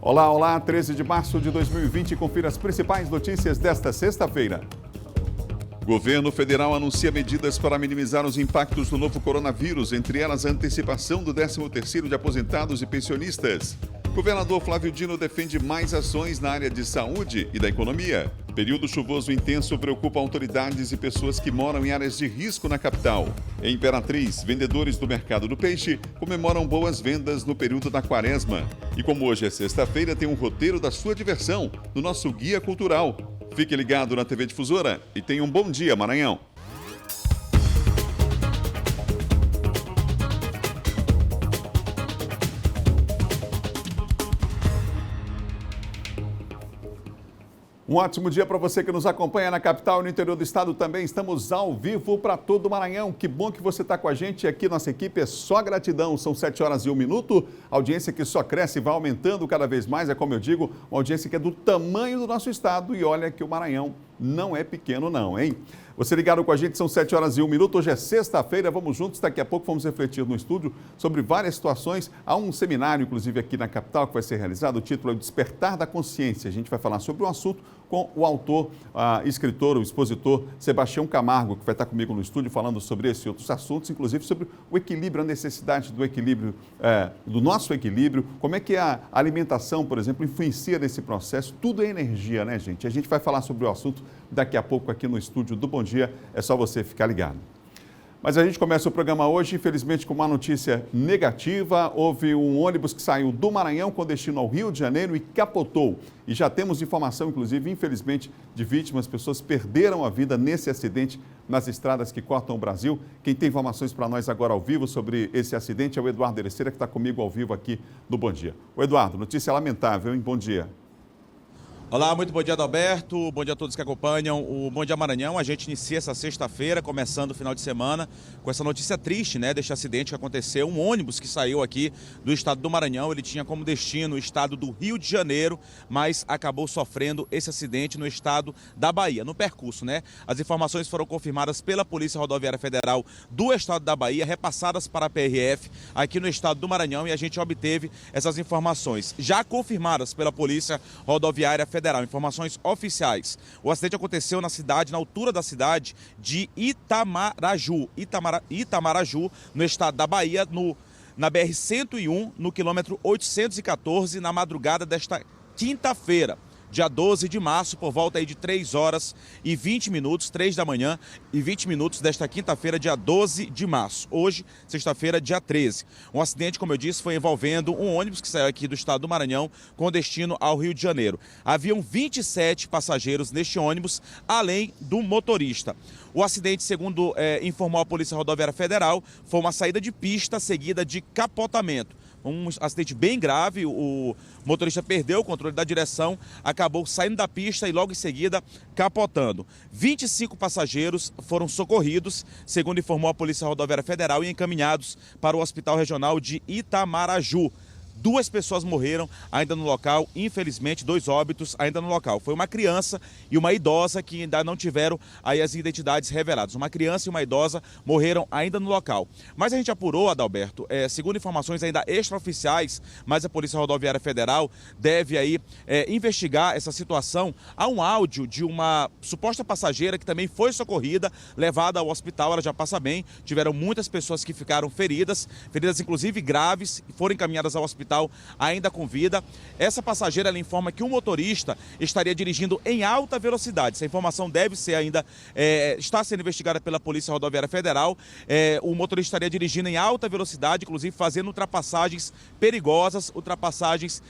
Olá, olá, 13 de março de 2020, confira as principais notícias desta sexta-feira. Governo federal anuncia medidas para minimizar os impactos do novo coronavírus, entre elas a antecipação do 13º de aposentados e pensionistas. Governador Flávio Dino defende mais ações na área de saúde e da economia. Período chuvoso intenso preocupa autoridades e pessoas que moram em áreas de risco na capital. Em Imperatriz, vendedores do mercado do peixe comemoram boas vendas no período da quaresma. E como hoje é sexta-feira, tem um roteiro da sua diversão no nosso Guia Cultural. Fique ligado na TV Difusora e tenha um bom dia, Maranhão. Um ótimo dia para você que nos acompanha na capital e no interior do estado também. Estamos ao vivo para todo o Maranhão. Que bom que você está com a gente aqui. Nossa equipe é só gratidão. São 7h01. Audiência que só cresce e vai aumentando cada vez mais. É como eu digo, uma audiência que é do tamanho do nosso estado. E olha que o Maranhão não é pequeno não, hein? Você ligado com a gente, são 7h01. Hoje é sexta-feira, vamos juntos. Daqui a pouco vamos refletir no estúdio sobre várias situações. Há um seminário, inclusive, aqui na capital que vai ser realizado. O título é o Despertar da Consciência. A gente vai falar sobre o assunto com o autor, escritor, o expositor Sebastião Camargo, que vai estar comigo no estúdio falando sobre esse e outros assuntos, inclusive sobre o equilíbrio, a necessidade do equilíbrio, do nosso equilíbrio, como é que a alimentação, por exemplo, influencia nesse processo. Tudo é energia, né, gente? A gente vai falar sobre o assunto daqui a pouco aqui no estúdio do Bom Dia. É só você ficar ligado. Mas a gente começa o programa hoje, infelizmente, com uma notícia negativa. Houve um ônibus que saiu do Maranhão com destino ao Rio de Janeiro e capotou. E já temos informação, inclusive, infelizmente, de vítimas. Pessoas perderam a vida nesse acidente nas estradas que cortam o Brasil. Quem tem informações para nós agora ao vivo sobre esse acidente é o Eduardo Ereceira, que está comigo ao vivo aqui no Bom Dia. O Eduardo, notícia lamentável, hein? Bom dia. Olá, muito bom dia, Adalberto. Bom dia a todos que acompanham o Bom Dia Maranhão. A gente inicia essa sexta-feira, começando o final de semana, com essa notícia triste, né, deste acidente que aconteceu. Um ônibus que saiu aqui do estado do Maranhão, ele tinha como destino o estado do Rio de Janeiro, mas acabou sofrendo esse acidente no estado da Bahia, no percurso, né? As informações foram confirmadas pela Polícia Rodoviária Federal do estado da Bahia, repassadas para a PRF aqui no estado do Maranhão, e a gente obteve essas informações já confirmadas pela Polícia Rodoviária Federal. Informações oficiais. O acidente aconteceu na altura da cidade de Itamaraju, no estado da Bahia, na BR-101, no quilômetro 814, na madrugada desta quinta-feira, dia 12 de março, por volta aí de 3h20, 3 da manhã e 20 minutos desta quinta-feira, dia 12 de março. Hoje, sexta-feira, dia 13. Um acidente, como eu disse, foi envolvendo um ônibus que saiu aqui do estado do Maranhão com destino ao Rio de Janeiro. Haviam 27 passageiros neste ônibus, além do motorista. O acidente, segundo informou a Polícia Rodoviária Federal, foi uma saída de pista seguida de capotamento. Um acidente bem grave, o motorista perdeu o controle da direção, acabou saindo da pista e logo em seguida capotando. 25 passageiros foram socorridos, segundo informou a Polícia Rodoviária Federal, e encaminhados para o Hospital Regional de Itamaraju. 2 pessoas morreram ainda no local, infelizmente 2 óbitos ainda no local. Foi uma criança e uma idosa que ainda não tiveram aí as identidades reveladas. Uma criança e uma idosa morreram ainda no local. Mas a gente apurou, Adalberto, segundo informações ainda extraoficiais, mas a Polícia Rodoviária Federal deve aí investigar essa situação. Há um áudio de uma suposta passageira que também foi socorrida, levada ao hospital, ela já passa bem. Tiveram muitas pessoas que ficaram feridas inclusive graves, e foram encaminhadas ao hospital ainda com vida. Essa passageira, ela informa que o motorista estaria dirigindo em alta velocidade. Essa informação deve ser ainda, está sendo investigada pela Polícia Rodoviária Federal. O motorista estaria dirigindo em alta velocidade, inclusive fazendo ultrapassagens perigosas, ultrapassagens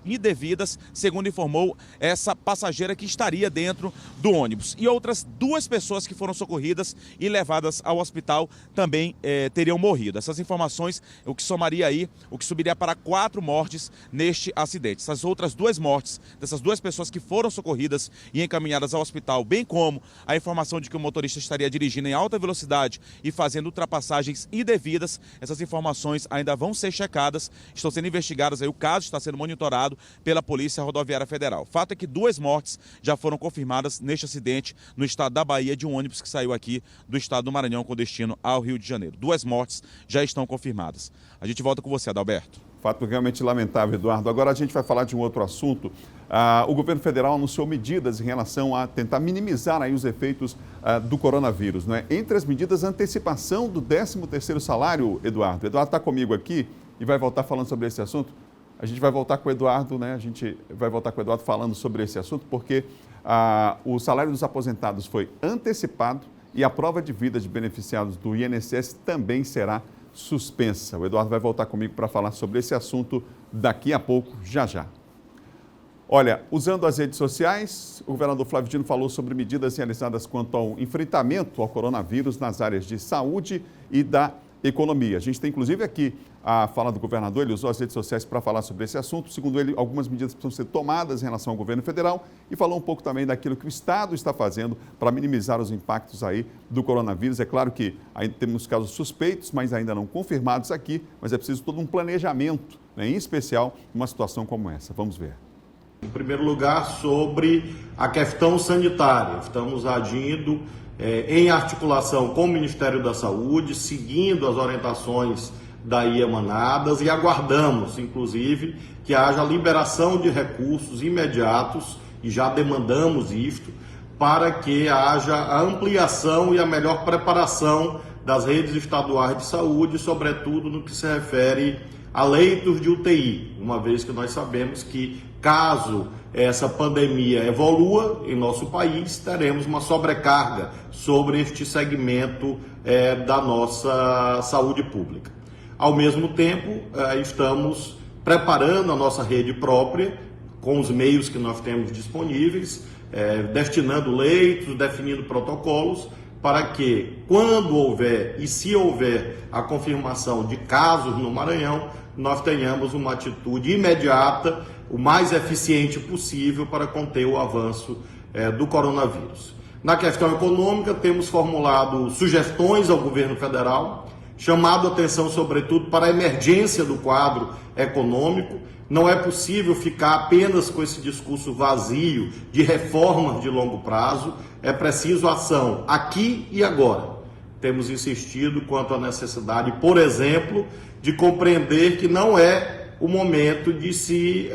indevidas, segundo informou essa passageira que estaria dentro do ônibus. E outras 2 pessoas que foram socorridas e levadas ao hospital também teriam morrido. Essas informações, o que subiria para 4 mortes neste acidente. Essas outras 2 mortes, dessas 2 pessoas que foram socorridas e encaminhadas ao hospital, bem como a informação de que o motorista estaria dirigindo em alta velocidade e fazendo ultrapassagens indevidas, essas informações ainda vão ser checadas, estão sendo investigadas, aí o caso está sendo monitorado pela Polícia Rodoviária Federal. Fato é que 2 mortes já foram confirmadas neste acidente no estado da Bahia, de um ônibus que saiu aqui do estado do Maranhão com destino ao Rio de Janeiro. 2 mortes já estão confirmadas. A gente volta com você, Adalberto. Fato realmente lamentável, Eduardo. Agora a gente vai falar de um outro assunto. O governo federal anunciou medidas em relação a tentar minimizar aí os efeitos do coronavírus, não é? Entre as medidas, a antecipação do 13º salário, Eduardo. Eduardo está comigo aqui e vai voltar falando sobre esse assunto. A gente vai voltar com o Eduardo, né? A gente vai voltar com o Eduardo falando sobre esse assunto, porque o salário dos aposentados foi antecipado e a prova de vida de beneficiados do INSS também será suspensa. O Eduardo vai voltar comigo para falar sobre esse assunto daqui a pouco, já já. Olha, usando as redes sociais, o governador Flávio Dino falou sobre medidas realizadas quanto ao enfrentamento ao coronavírus nas áreas de saúde e da economia. A gente tem inclusive aqui a fala do governador, ele usou as redes sociais para falar sobre esse assunto. Segundo ele, algumas medidas precisam ser tomadas em relação ao governo federal e falou um pouco também daquilo que o Estado está fazendo para minimizar os impactos aí do coronavírus. É claro que ainda temos casos suspeitos, mas ainda não confirmados aqui, mas é preciso todo um planejamento, né, em especial numa situação como essa. Vamos ver. Em primeiro lugar, sobre a questão sanitária. Estamos agindo em articulação com o Ministério da Saúde, seguindo as orientações daí emanadas e aguardamos, inclusive, que haja liberação de recursos imediatos, e já demandamos isto, para que haja a ampliação e a melhor preparação das redes estaduais de saúde, sobretudo no que se refere a leitos de UTI, uma vez que nós sabemos que, caso essa pandemia evolua em nosso país, teremos uma sobrecarga sobre este segmento da nossa saúde pública. Ao mesmo tempo, estamos preparando a nossa rede própria, com os meios que nós temos disponíveis, destinando leitos, definindo protocolos, para que, quando houver e se houver a confirmação de casos no Maranhão, nós tenhamos uma atitude imediata, o mais eficiente possível para conter o avanço do coronavírus. Na questão econômica, temos formulado sugestões ao governo federal, chamado a atenção, sobretudo, para a emergência do quadro econômico. Não é possível ficar apenas com esse discurso vazio de reformas de longo prazo, é preciso ação aqui e agora. Temos insistido quanto à necessidade, por exemplo, de compreender que não é o momento de se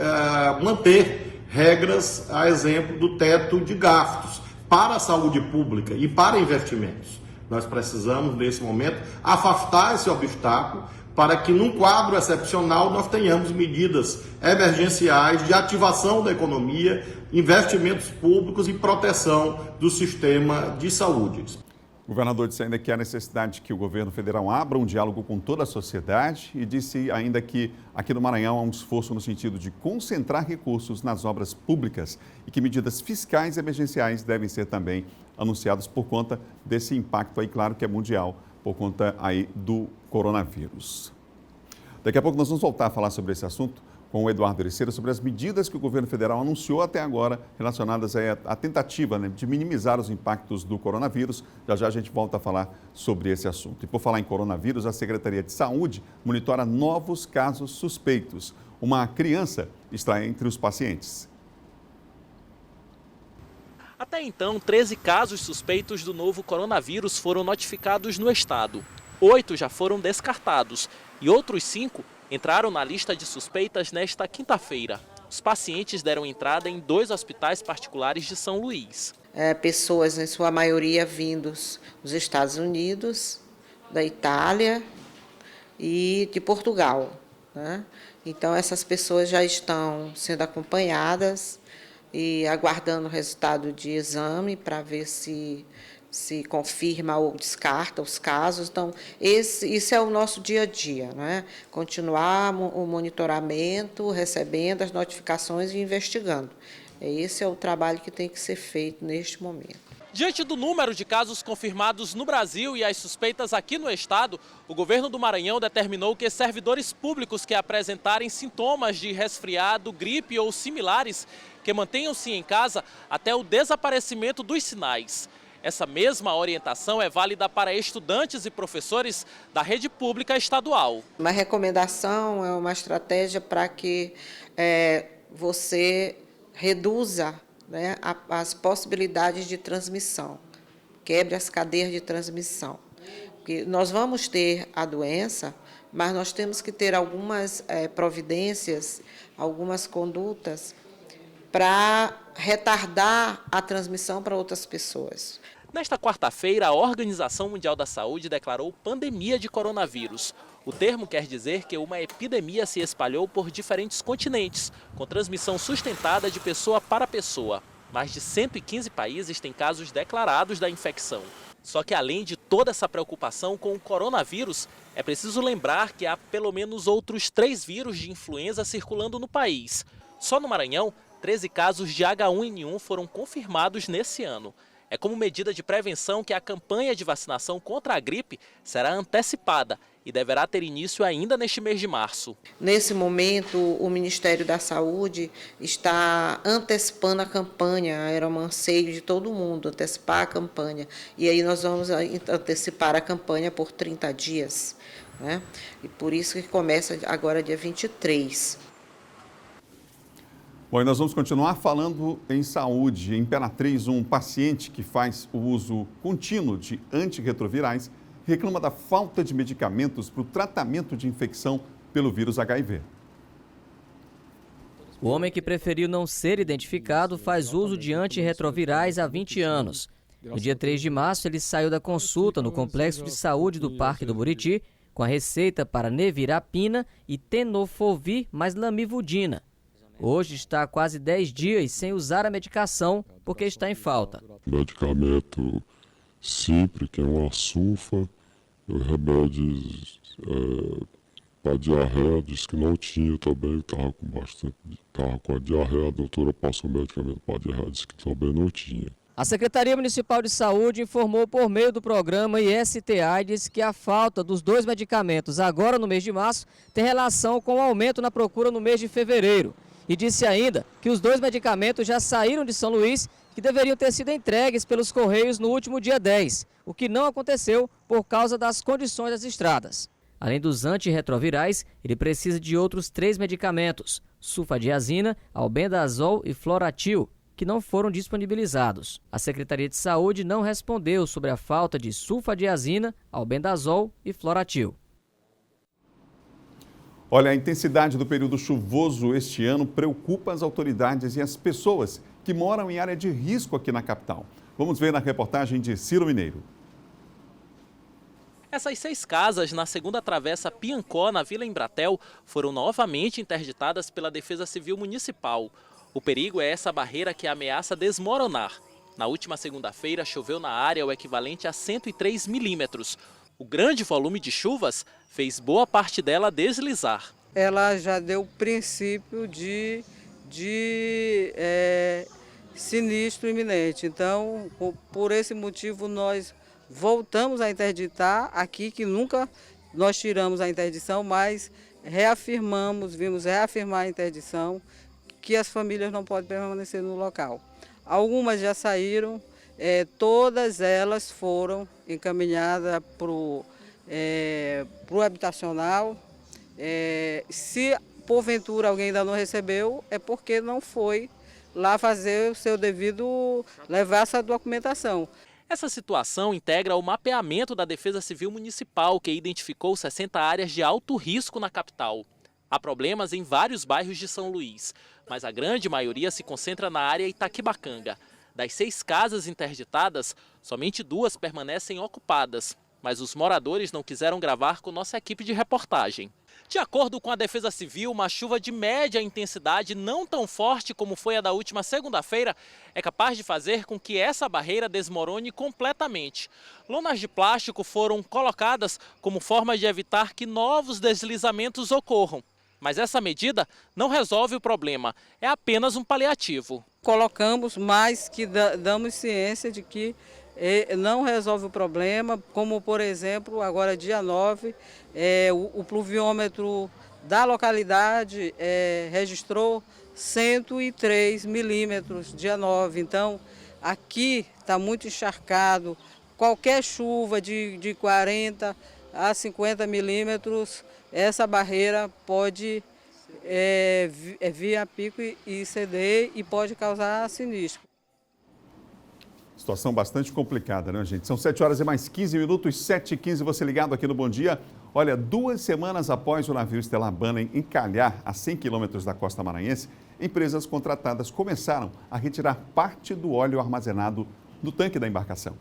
manter regras, a exemplo do teto de gastos para a saúde pública e para investimentos. Nós precisamos, nesse momento, afastar esse obstáculo para que, num quadro excepcional, nós tenhamos medidas emergenciais de ativação da economia, investimentos públicos e proteção do sistema de saúde. O governador disse ainda que há necessidade que o governo federal abra um diálogo com toda a sociedade e disse ainda que aqui no Maranhão há um esforço no sentido de concentrar recursos nas obras públicas e que medidas fiscais emergenciais devem ser também anunciadas por conta desse impacto aí, claro que é mundial, por conta aí do coronavírus. Daqui a pouco nós vamos voltar a falar sobre esse assunto com o Eduardo Ericeira, sobre as medidas que o governo federal anunciou até agora relacionadas à tentativa, né, de minimizar os impactos do coronavírus. Já já a gente volta a falar sobre esse assunto. E por falar em coronavírus, a Secretaria de Saúde monitora novos casos suspeitos. Uma criança está entre os pacientes. Até então, 13 casos suspeitos do novo coronavírus foram notificados no estado. 8 já foram descartados e outros 5 entraram na lista de suspeitas nesta quinta-feira. Os pacientes deram entrada em 2 hospitais particulares de São Luís. Pessoas, em sua maioria, vindos dos Estados Unidos, da Itália e de Portugal, né? Então, essas pessoas já estão sendo acompanhadas e aguardando o resultado de exame para ver se confirma ou descarta os casos. Então, isso é o nosso dia a dia, né? Continuar o monitoramento, recebendo as notificações e investigando. Esse é o trabalho que tem que ser feito neste momento. Diante do número de casos confirmados no Brasil e as suspeitas aqui no estado, o governo do Maranhão determinou que servidores públicos que apresentarem sintomas de resfriado, gripe ou similares, que mantenham-se em casa até o desaparecimento dos sinais. Essa mesma orientação é válida para estudantes e professores da rede pública estadual. Uma recomendação é uma estratégia para que você reduza, né, as possibilidades de transmissão, quebre as cadeias de transmissão. Porque nós vamos ter a doença mas nós temos que ter algumas providências, algumas condutas para retardar a transmissão para outras pessoas. Nesta quarta-feira, a Organização Mundial da Saúde declarou pandemia de coronavírus. O termo quer dizer que uma epidemia se espalhou por diferentes continentes, com transmissão sustentada de pessoa para pessoa. Mais de 115 países têm casos declarados da infecção. Só que além de toda essa preocupação com o coronavírus, é preciso lembrar que há pelo menos outros 3 vírus de influenza circulando no país. Só no Maranhão, 13 casos de H1N1 foram confirmados nesse ano. É como medida de prevenção que a campanha de vacinação contra a gripe será antecipada e deverá ter início ainda neste mês de março. Nesse momento, o Ministério da Saúde está antecipando a campanha, era um anseio de todo mundo, antecipar a campanha. E aí nós vamos antecipar a campanha por 30 dias, né? E por isso que começa agora dia 23. Bom, e nós vamos continuar falando em saúde. Em Imperatriz, um paciente que faz o uso contínuo de antirretrovirais reclama da falta de medicamentos para o tratamento de infecção pelo vírus HIV. O homem que preferiu não ser identificado faz uso de antirretrovirais há 20 anos. No dia 3 de março, ele saiu da consulta no Complexo de Saúde do Parque do Buriti com a receita para nevirapina e tenofovir mais lamivudina. Hoje está há quase 10 dias sem usar a medicação porque está em falta. Medicamento simples, que é uma sulfa, remédios para diarreia, disse que não tinha também, estava com a diarreia, a doutora passou medicamento para diarreia, disse que também não tinha. A Secretaria Municipal de Saúde informou por meio do programa IST-AIDS que a falta dos 2 medicamentos agora no mês de março tem relação com o aumento na procura no mês de fevereiro. E disse ainda que os 2 medicamentos já saíram de São Luís, que deveriam ter sido entregues pelos Correios no último dia 10, o que não aconteceu por causa das condições das estradas. Além dos antirretrovirais, ele precisa de outros 3 medicamentos, sulfadiazina, albendazol e floratil, que não foram disponibilizados. A Secretaria de Saúde não respondeu sobre a falta de sulfadiazina, albendazol e floratil. Olha, a intensidade do período chuvoso este ano preocupa as autoridades e as pessoas que moram em área de risco aqui na capital. Vamos ver na reportagem de Ciro Mineiro. Essas 6 casas na segunda travessa Piancó, na Vila Embratel, foram novamente interditadas pela Defesa Civil Municipal. O perigo é essa barreira que ameaça desmoronar. Na última segunda-feira, choveu na área o equivalente a 103 milímetros. O grande volume de chuvas fez boa parte dela deslizar. Ela já deu princípio de sinistro iminente. Então, por esse motivo, nós voltamos a interditar aqui, que nunca nós tiramos a interdição, mas vimos reafirmar a interdição, que as famílias não podem permanecer no local. Algumas já saíram, todas elas foram encaminhadas para o habitacional. Se porventura alguém ainda não recebeu, é porque não foi lá fazer o seu devido, levar essa documentação. Essa situação integra o mapeamento da Defesa Civil Municipal, que identificou 60 áreas de alto risco na capital. Há problemas em vários bairros de São Luís, mas a grande maioria se concentra na área Itaquibacanga. Das 6 casas interditadas, somente 2 permanecem ocupadas, mas os moradores não quiseram gravar com nossa equipe de reportagem. De acordo com a Defesa Civil, uma chuva de média intensidade, não tão forte como foi a da última segunda-feira, é capaz de fazer com que essa barreira desmorone completamente. Lonas de plástico foram colocadas como forma de evitar que novos deslizamentos ocorram. Mas essa medida não resolve o problema, é apenas um paliativo. Colocamos, mas que damos ciência de que não resolve o problema, como por exemplo, agora dia 9, o pluviômetro da localidade registrou 103 milímetros dia 9. Então, aqui está muito encharcado, qualquer chuva de 40 a 50 milímetros, essa barreira pode vir a pico e ceder e pode causar sinistro. Situação bastante complicada, né, gente? São 7 horas e mais 15 minutos, 7h15, você ligado aqui no Bom Dia. Olha, 2 semanas após o navio Stellar Banner encalhar a 100 quilômetros da costa maranhense, empresas contratadas começaram a retirar parte do óleo armazenado no tanque da embarcação.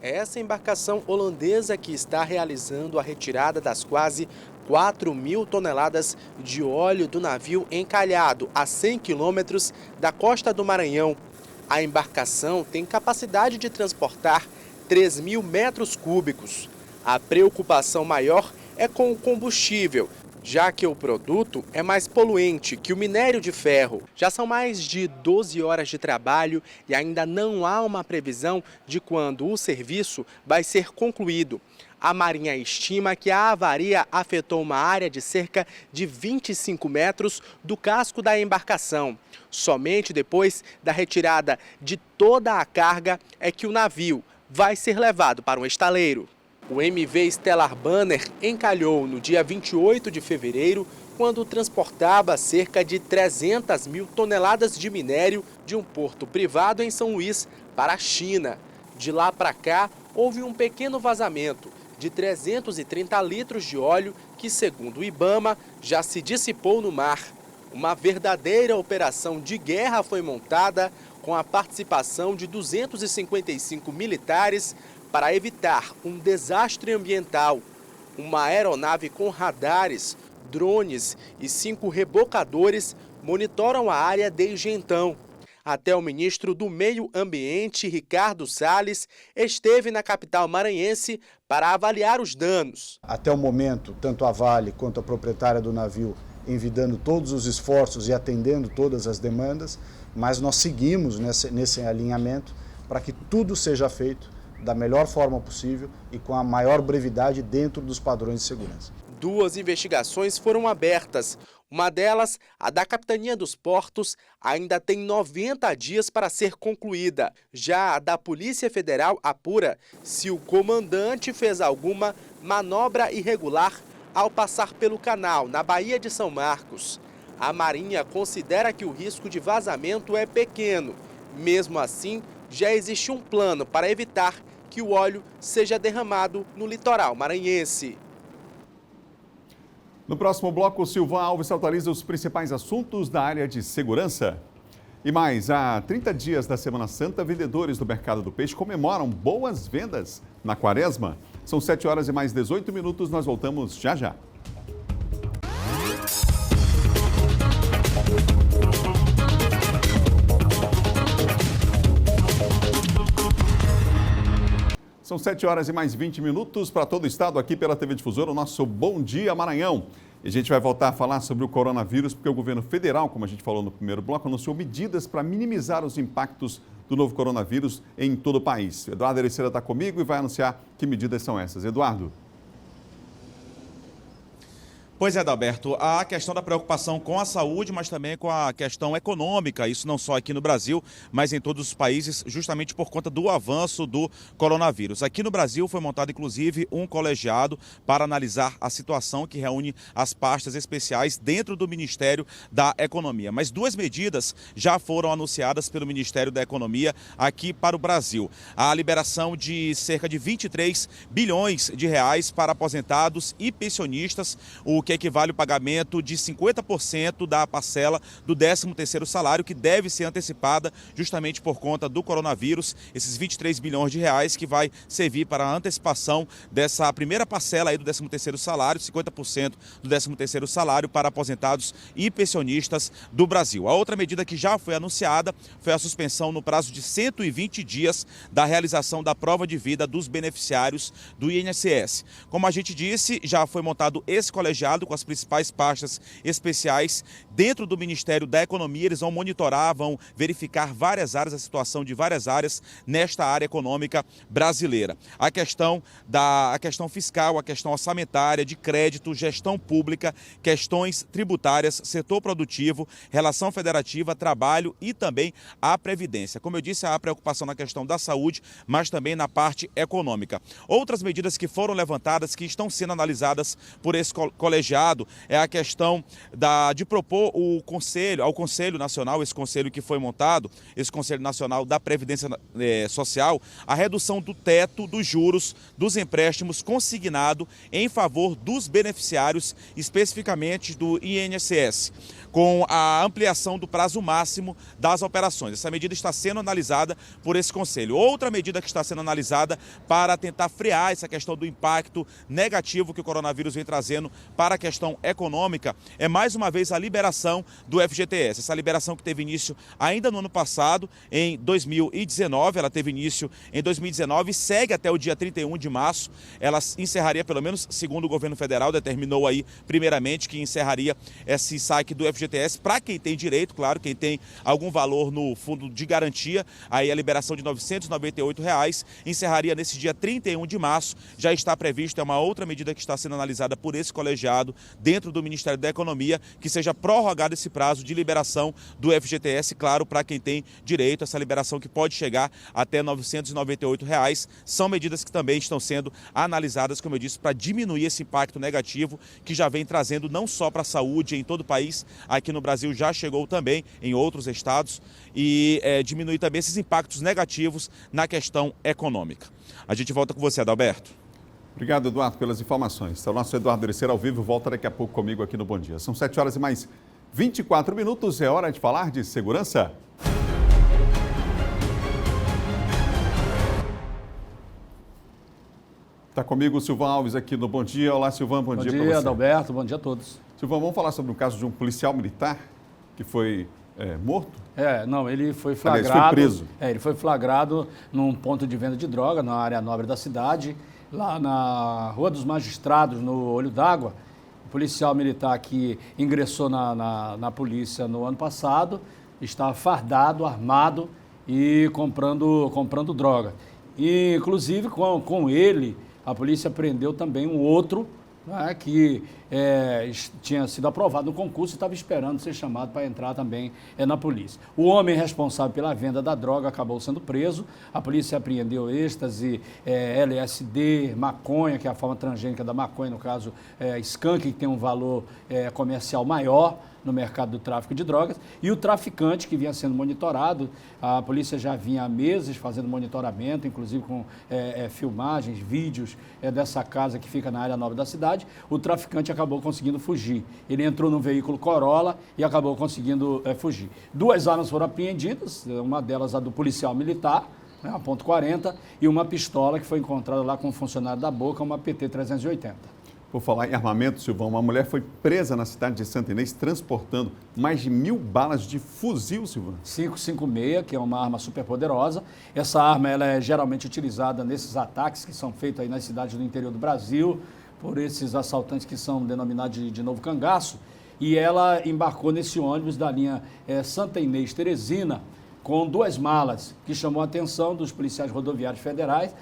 É essa embarcação holandesa que está realizando a retirada das quase 4.000 toneladas de óleo do navio encalhado a 100 quilômetros da costa do Maranhão. A embarcação tem capacidade de transportar 3.000 metros cúbicos. A preocupação maior é com o combustível, já que o produto é mais poluente que o minério de ferro. Já são mais de 12 horas de trabalho e ainda não há uma previsão de quando o serviço vai ser concluído. A Marinha estima que a avaria afetou uma área de cerca de 25 metros do casco da embarcação. Somente depois da retirada de toda a carga é que o navio vai ser levado para um estaleiro. O MV Stellar Banner encalhou no dia 28 de fevereiro, quando transportava cerca de 300.000 toneladas de minério de um porto privado em São Luís para a China. De lá para cá, houve um pequeno vazamento de 330 litros de óleo que, segundo o IBAMA, já se dissipou no mar. Uma verdadeira operação de guerra foi montada com a participação de 255 militares para evitar um desastre ambiental. Uma aeronave com radares, drones e 5 rebocadores monitoram a área desde então. Até o ministro do Meio Ambiente, Ricardo Salles, esteve na capital maranhense para avaliar os danos. Até o momento, tanto a Vale quanto a proprietária do navio envidando todos os esforços e atendendo todas as demandas, mas nós seguimos nesse alinhamento para que tudo seja feito da melhor forma possível e com a maior brevidade dentro dos padrões de segurança. 2 investigações foram abertas. Uma delas, a da Capitania dos Portos, ainda tem 90 dias para ser concluída. Já a da Polícia Federal apura se o comandante fez alguma manobra irregular ao passar pelo canal, na Baía de São Marcos. A Marinha considera que o risco de vazamento é pequeno. Mesmo assim, já existe um plano para evitar que o óleo seja derramado no litoral maranhense. No próximo bloco, Silvan Alves atualiza os principais assuntos da área de segurança. E mais, há 30 dias da Semana Santa, vendedores do mercado do peixe comemoram boas vendas na quaresma. São 7 horas e mais 18 minutos, nós voltamos já já. São 7 horas e mais 20 minutos para todo o estado aqui pela TV Difusora, o nosso Bom Dia Maranhão. E a gente vai voltar a falar sobre o coronavírus, porque o governo federal, como a gente falou no primeiro bloco, anunciou medidas para minimizar os impactos do novo coronavírus em todo o país. Eduardo Ericeira está comigo e vai anunciar que medidas são essas. Eduardo. Pois é, Adalberto, a questão da preocupação com a saúde, mas também com a questão econômica, isso não só aqui no Brasil, mas em todos os países, justamente por conta do avanço do coronavírus. Aqui no Brasil foi montado, inclusive, um colegiado para analisar a situação que reúne as pastas especiais dentro do Ministério da Economia. Mas 2 medidas já foram anunciadas pelo Ministério da Economia aqui para o Brasil. A liberação de cerca de 23 bilhões de reais para aposentados e pensionistas, o que equivale ao pagamento de 50% da parcela do 13º salário, que deve ser antecipada justamente por conta do coronavírus. Esses 23 bilhões de reais que vai servir para a antecipação dessa primeira parcela aí do 13º salário, 50% do 13º salário para aposentados e pensionistas do Brasil. A outra medida que já foi anunciada foi a suspensão no prazo de 120 dias da realização da prova de vida dos beneficiários do INSS. Como a gente disse, já foi montado esse colegiado com as principais pastas especiais dentro do Ministério da Economia. Eles vão monitorar, vão verificar várias áreas, a situação de várias áreas nesta área econômica brasileira. A questão fiscal, a questão orçamentária, de crédito, gestão pública, questões tributárias, setor produtivo, relação federativa, trabalho e também a previdência. Como eu disse, há preocupação na questão da saúde, mas também na parte econômica. Outras medidas que foram levantadas, que estão sendo analisadas por esse colegiado, colegiado é a questão de propor ao Conselho Nacional, esse conselho que foi montado, esse Conselho Nacional da Previdência Social, a redução do teto dos juros dos empréstimos consignado em favor dos beneficiários, especificamente do INSS, com a ampliação do prazo máximo das operações. Essa medida está sendo analisada por esse conselho. Outra medida que está sendo analisada para tentar frear essa questão do impacto negativo que o coronavírus vem trazendo para a questão econômica é mais uma vez a liberação do FGTS. Essa liberação que teve início ainda no ano passado, em 2019, ela teve início em 2019 e segue até o dia 31 de março. Ela encerraria, pelo menos segundo o governo federal, determinou aí primeiramente que encerraria esse saque do FGTS para quem tem direito, claro, quem tem algum valor no fundo de garantia, aí a liberação de R$ 998, encerraria nesse dia 31 de março, já está previsto, é uma outra medida que está sendo analisada por esse colegiado dentro do Ministério da Economia, que seja prorrogado esse prazo de liberação do FGTS, claro, para quem tem direito, essa liberação que pode chegar até R$ 998, são medidas que também estão sendo analisadas, como eu disse, para diminuir esse impacto negativo que já vem trazendo não só para a saúde em todo o país, aqui no Brasil já chegou também em outros estados, e diminuir também esses impactos negativos na questão econômica. A gente volta com você, Adalberto. Obrigado, Eduardo, pelas informações. O nosso Eduardo Ericeira ao vivo volta daqui a pouco comigo aqui no Bom Dia. São 7 horas e mais 24 minutos, é hora de falar de segurança. Está comigo o Silvão Alves aqui no Bom Dia. Olá, Silvão, bom dia para você. Bom dia, Adalberto, bom dia a todos. Silvão, vamos falar sobre o caso de um policial militar que foi morto? Ele foi flagrado. Aliás, foi preso. Ele foi flagrado num ponto de venda de droga, na área nobre da cidade, lá na Rua dos Magistrados, no Olho d'Água. O policial militar que ingressou na polícia no ano passado estava fardado, armado e comprando droga. E, inclusive, com ele, a polícia prendeu também um outro, né, que tinha sido aprovado no concurso e estava esperando ser chamado para entrar também na polícia. O homem responsável pela venda da droga acabou sendo preso. A polícia apreendeu êxtase, LSD, maconha, que é a forma transgênica da maconha, no caso skunk, que tem um valor comercial maior no mercado do tráfico de drogas, e o traficante que vinha sendo monitorado. A polícia já vinha há meses fazendo monitoramento, inclusive com filmagens, vídeos dessa casa que fica na área nobre da cidade. O traficante acabou conseguindo fugir. Ele entrou num veículo Corolla e acabou conseguindo fugir. 2 armas foram apreendidas, uma delas a do policial militar, a .40, e uma pistola que foi encontrada lá com um funcionário da Boca, uma PT-380. Por falar em armamento, Silvão, uma mulher foi presa na cidade de Santa Inês transportando mais de 1.000 balas de fuzil, Silvão. 5,56, que é uma arma super poderosa. Essa arma ela é geralmente utilizada nesses ataques que são feitos aí nas cidades do interior do Brasil, por esses assaltantes que são denominados de Novo Cangaço. E ela embarcou nesse ônibus da linha Santa Inês-Teresina com 2 malas, que chamou a atenção dos policiais rodoviários federais,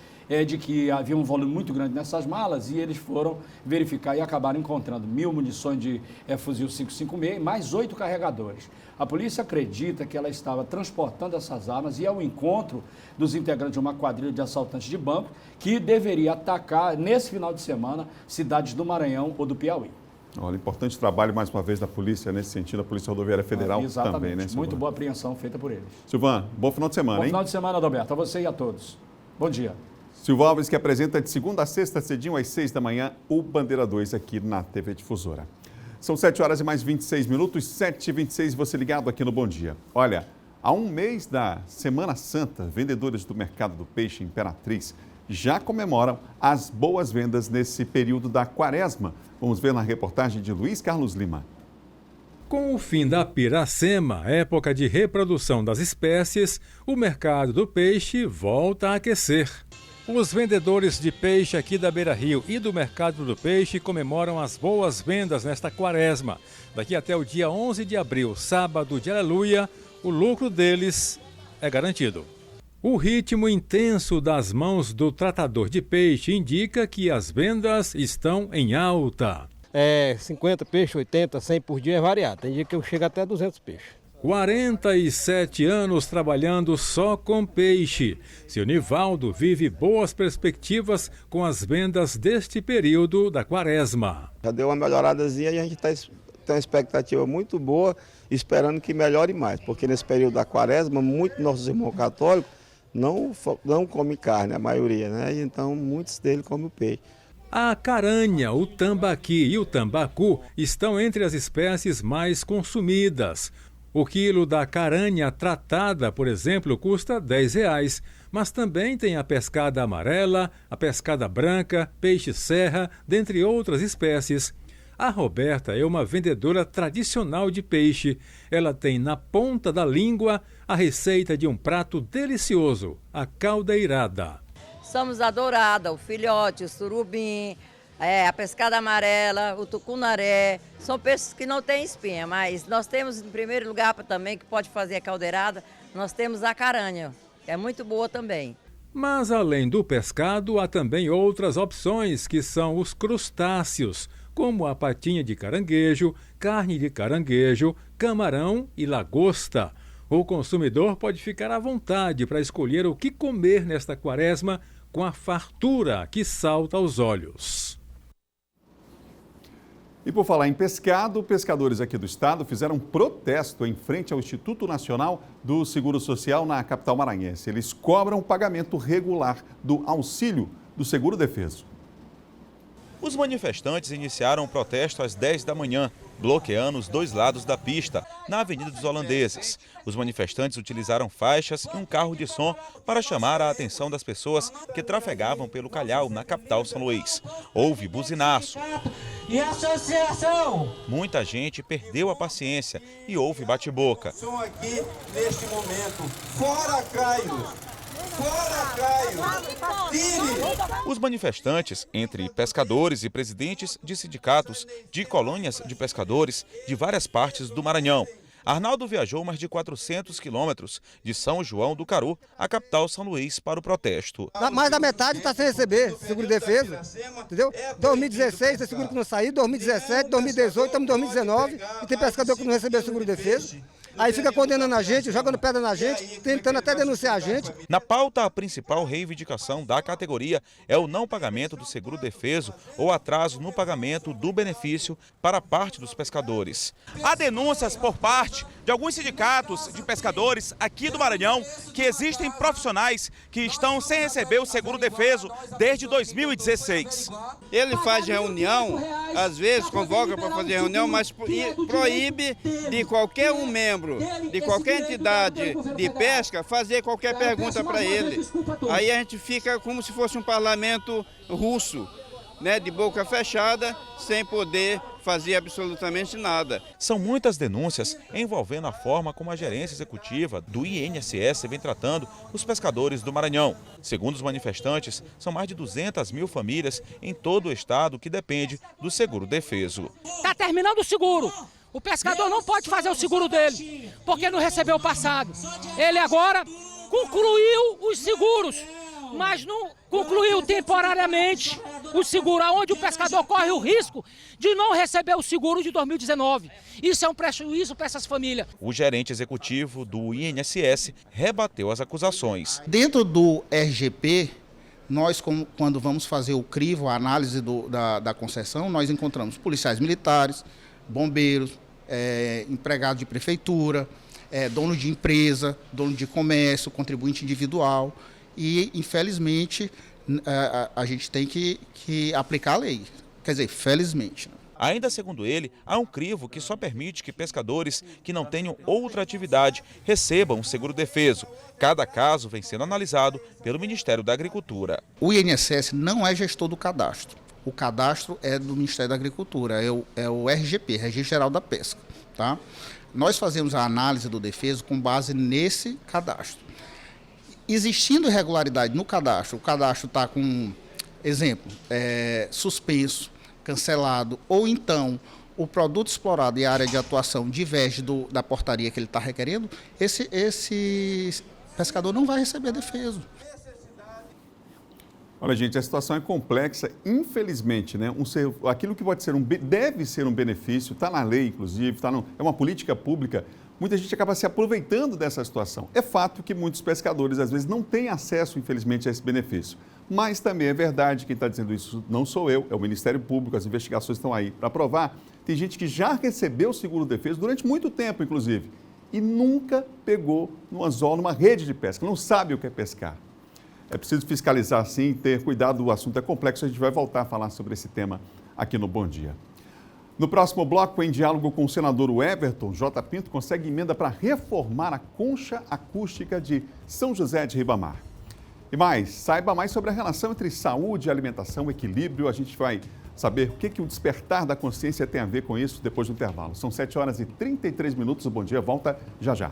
de que havia um volume muito grande nessas malas, e eles foram verificar e acabaram encontrando 1.000 munições de fuzil 5,56 e mais 8 carregadores. A polícia acredita que ela estava transportando essas armas e ao encontro dos integrantes de uma quadrilha de assaltantes de banco que deveria atacar, nesse final de semana, cidades do Maranhão ou do Piauí. Olha, importante trabalho, mais uma vez, da polícia nesse sentido, a Polícia Rodoviária Federal também, né, Silvão? Muito boa apreensão feita por eles. Silvão, bom final de semana, hein? Bom final de semana, Adalberto, a você e a todos. Bom dia. Silvão Alves, que apresenta de segunda a sexta, cedinho às 6 da manhã, o Bandeira 2 aqui na TV Difusora. São 7 horas e mais 26 minutos, 7h26, você ligado aqui no Bom Dia. Olha, há um mês da Semana Santa, vendedores do Mercado do Peixe Imperatriz já comemoram as boas vendas nesse período da Quaresma. Vamos ver na reportagem de Luiz Carlos Lima. Com o fim da piracema, época de reprodução das espécies, o mercado do peixe volta a aquecer. Os vendedores de peixe aqui da Beira Rio e do Mercado do Peixe comemoram as boas vendas nesta Quaresma. Daqui até o dia 11 de abril, sábado de Aleluia, o lucro deles é garantido. O ritmo intenso das mãos do tratador de peixe indica que as vendas estão em alta. 50 peixes, 80, 100 por dia é variado. Tem dia que eu chego até 200 peixes. 47 anos trabalhando só com peixe. Seu Nivaldo vive boas perspectivas com as vendas deste período da quaresma. Já deu uma melhoradazinha e a gente tem uma expectativa muito boa, esperando que melhore mais, porque nesse período da quaresma, muitos nossos irmãos católicos não comem carne, a maioria, né? Então muitos deles comem o peixe. A caranha, o tambaqui e o tambacu estão entre as espécies mais consumidas. O quilo da caranha tratada, por exemplo, custa R$10, mas também tem a pescada amarela, a pescada branca, peixe-serra, dentre outras espécies. A Roberta é uma vendedora tradicional de peixe. Ela tem na ponta da língua a receita de um prato delicioso, a caldeirada. Somos a dourada, o filhote, o surubim, a pescada amarela, o tucunaré. São peixes que não têm espinha, mas nós temos, em primeiro lugar, também, que pode fazer a caldeirada, nós temos a caranha, que é muito boa também. Mas, além do pescado, há também outras opções, que são os crustáceos, como a patinha de caranguejo, carne de caranguejo, camarão e lagosta. O consumidor pode ficar à vontade para escolher o que comer nesta quaresma, com a fartura que salta aos olhos. E por falar em pescado, pescadores aqui do estado fizeram um protesto em frente ao Instituto Nacional do Seguro Social na capital maranhense. Eles cobram o pagamento regular do auxílio do seguro-defeso. Os manifestantes iniciaram o protesto às 10 da manhã, bloqueando os dois lados da pista, na Avenida dos Holandeses. Os manifestantes utilizaram faixas e um carro de som para chamar a atenção das pessoas que trafegavam pelo Calhau, na capital São Luís. Houve buzinaço. E associação! Muita gente perdeu a paciência e houve bate-boca. São aqui, neste momento, fora Caio! Fora, Caio! Tire! Os manifestantes, entre pescadores e presidentes de sindicatos, de colônias de pescadores de várias partes do Maranhão. Arnaldo viajou mais de 400 quilômetros de São João do Caru, a capital São Luís, para o protesto. Mais da metade está sem receber seguro-defesa, entendeu? 2016, tem seguro que não saiu, 2017, 2018, estamos em 2019 e tem pescador que não recebeu seguro-defesa. Aí fica condenando a gente, jogando pedra na gente, tentando até denunciar a gente. Na pauta, a principal reivindicação da categoria é o não pagamento do seguro-defeso ou atraso no pagamento do benefício para parte dos pescadores. Há denúncias por parte de alguns sindicatos de pescadores aqui do Maranhão que existem profissionais que estão sem receber o seguro-defeso desde 2016. Ele faz reunião, às vezes convoca para fazer reunião, mas proíbe de qualquer um membro de qualquer entidade de pesca fazer qualquer pergunta para ele. Aí a gente fica como se fosse um parlamento russo, né, de boca fechada, sem poder fazer absolutamente nada. São muitas denúncias envolvendo a forma como a gerência executiva do INSS vem tratando os pescadores do Maranhão. Segundo os manifestantes, são mais de 200 mil famílias em todo o estado que depende do seguro-defeso. Está terminando o seguro. O pescador não pode fazer o seguro dele, porque não recebeu o passado. Ele agora concluiu os seguros, mas não concluiu temporariamente o seguro, onde o pescador corre o risco de não receber o seguro de 2019. Isso é um prejuízo para essas famílias. O gerente executivo do INSS rebateu as acusações. Dentro do RGP, nós, quando vamos fazer o crivo, a análise da concessão, nós encontramos policiais militares, bombeiros, empregados de prefeitura, dono de empresa, dono de comércio, contribuinte individual e, infelizmente, a gente tem que aplicar a lei. Quer dizer, felizmente. Ainda segundo ele, há um crivo que só permite que pescadores que não tenham outra atividade recebam o seguro-defeso. Cada caso vem sendo analisado pelo Ministério da Agricultura. O INSS não é gestor do cadastro. O cadastro é do Ministério da Agricultura, é o RGP, Registro Geral da Pesca. Tá? Nós fazemos a análise do defeso com base nesse cadastro. Existindo irregularidade no cadastro, o cadastro está com, exemplo, suspenso, cancelado, ou então o produto explorado e a área de atuação diverge da portaria que ele está requerendo, esse pescador não vai receber defeso. Olha, gente, a situação é complexa, infelizmente, né? Aquilo que pode ser deve ser um benefício, está na lei, inclusive, é uma política pública, muita gente acaba se aproveitando dessa situação. É fato que muitos pescadores, às vezes, não têm acesso, infelizmente, a esse benefício. Mas também é verdade, quem está dizendo isso não sou eu, é o Ministério Público, as investigações estão aí para provar. Tem gente que já recebeu o seguro-defeso durante muito tempo, inclusive, e nunca pegou no anzol, numa rede de pesca, não sabe o que é pescar. É preciso fiscalizar, sim, ter cuidado, o assunto é complexo, a gente vai voltar a falar sobre esse tema aqui no Bom Dia. No próximo bloco, em diálogo com o senador Everton, J. Pinto consegue emenda para reformar a concha acústica de São José de Ribamar. E mais, saiba mais sobre a relação entre saúde, alimentação, equilíbrio. A gente vai saber o que o despertar da consciência tem a ver com isso depois do intervalo. São 7h33, o Bom Dia volta já já.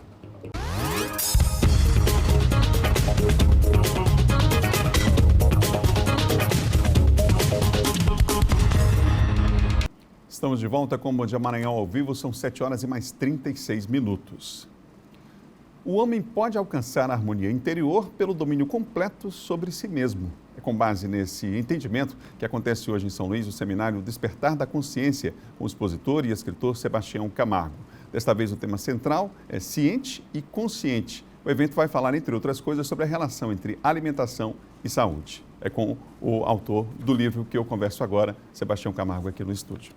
Estamos de volta com o Bom Dia Maranhão ao vivo, são 7h36. O homem pode alcançar a harmonia interior pelo domínio completo sobre si mesmo. É com base nesse entendimento que acontece hoje em São Luís o seminário Despertar da Consciência, com o expositor e escritor Sebastião Camargo. Desta vez o tema central é ciente e consciente. O evento vai falar, entre outras coisas, sobre a relação entre alimentação e saúde. É com o autor do livro que eu converso agora, Sebastião Camargo, aqui no estúdio.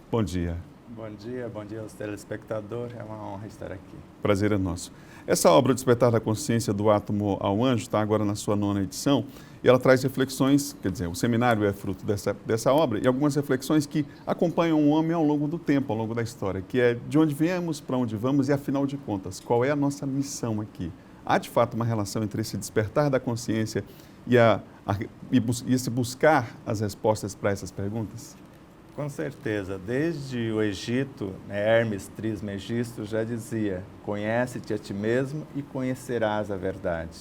Bom dia. Bom dia aos telespectadores, é uma honra estar aqui. Prazer é nosso. Essa obra, Despertar da Consciência, do Átomo ao Anjo, está agora na sua 9ª edição e ela traz reflexões, quer dizer, o seminário é fruto dessa obra e algumas reflexões que acompanham o homem ao longo do tempo, ao longo da história, que é de onde viemos, para onde vamos e, afinal de contas, qual é a nossa missão aqui. Há, de fato, uma relação entre esse despertar da consciência e esse buscar as respostas para essas perguntas? Com certeza, desde o Egito, Hermes Trismegisto já dizia: conhece-te a ti mesmo e conhecerás a verdade.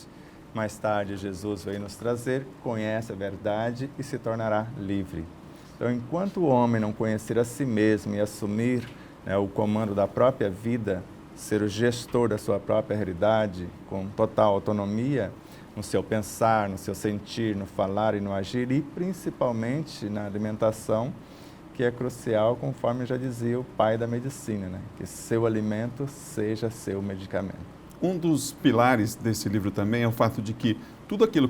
Mais tarde, Jesus veio nos trazer: conhece a verdade e se tornará livre. Então, enquanto o homem não conhecer a si mesmo e assumir o comando da própria vida, ser o gestor da sua própria realidade, com total autonomia no seu pensar, no seu sentir, no falar e no agir, e principalmente na alimentação, que é crucial, conforme já dizia o pai da medicina, né? Que seu alimento seja seu medicamento. Um dos pilares desse livro também é o fato de que tudo aquilo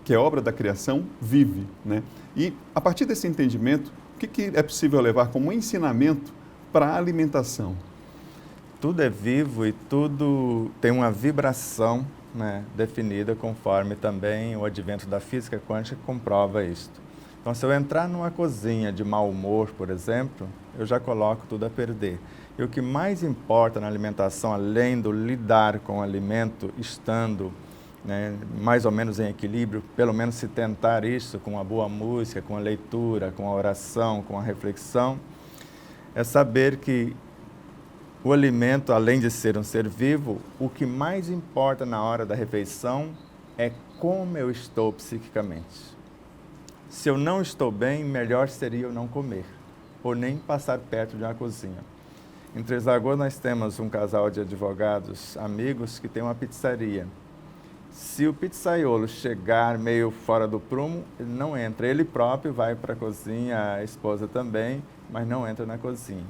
que é obra da criação vive, né? E a partir desse entendimento, o que é possível levar como ensinamento para a alimentação? Tudo é vivo e tudo tem uma vibração, né, definida, conforme também o advento da física quântica comprova isto. Então, se eu entrar numa cozinha de mau humor, por exemplo, eu já coloco tudo a perder. E o que mais importa na alimentação, além do lidar com o alimento, estando, né, mais ou menos em equilíbrio, pelo menos se tentar isso com uma boa música, com a leitura, com a oração, com a reflexão, é saber que o alimento, além de ser um ser vivo, o que mais importa na hora da refeição é como eu estou psiquicamente. Se eu não estou bem, melhor seria eu não comer, ou nem passar perto de uma cozinha. Em Três Lagoas nós temos um casal de advogados, amigos, que tem uma pizzaria. Se o pizzaiolo chegar meio fora do prumo, ele não entra. Ele próprio vai para a cozinha, a esposa também, mas não entra na cozinha.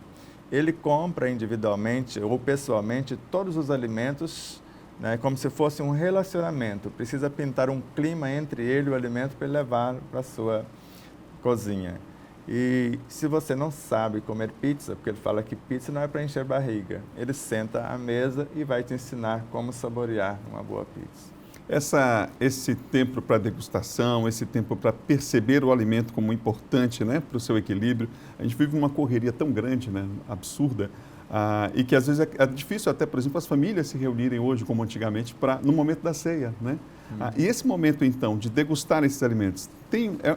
Ele compra individualmente ou pessoalmente todos os alimentos, né, como se fosse um relacionamento. Precisa pintar um clima entre ele e o alimento para ele levar para a sua cozinha. E se você não sabe comer pizza, porque ele fala que pizza não é para encher barriga, ele senta à mesa e vai te ensinar como saborear uma boa pizza. Esse tempo para degustação, esse tempo para perceber o alimento como importante, né, para o seu equilíbrio. A gente vive uma correria tão grande, né, absurda, e que às vezes é difícil até, por exemplo, as famílias se reunirem hoje, como antigamente, no momento da ceia, né? E esse momento, então, de degustar esses alimentos,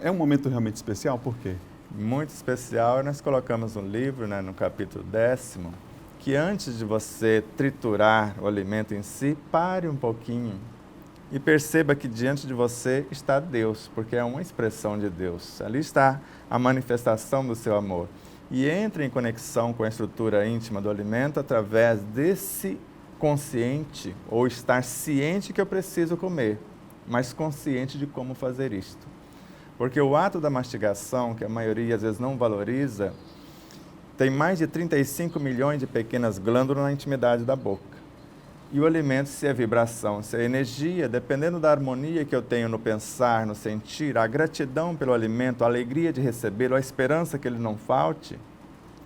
é um momento realmente especial? Por quê? Muito especial. Nós colocamos no livro, né, no capítulo 10º, que antes de você triturar o alimento em si, pare um pouquinho e perceba que diante de você está Deus, porque é uma expressão de Deus. Ali está a manifestação do seu amor. E entre em conexão com a estrutura íntima do alimento através desse consciente, ou estar ciente que eu preciso comer, mas consciente de como fazer isto. Porque o ato da mastigação, que a maioria às vezes não valoriza, tem mais de 35 milhões de pequenas glândulas na intimidade da boca. E o alimento, se é vibração, se é energia, dependendo da harmonia que eu tenho no pensar, no sentir, a gratidão pelo alimento, a alegria de recebê-lo, a esperança que ele não falte,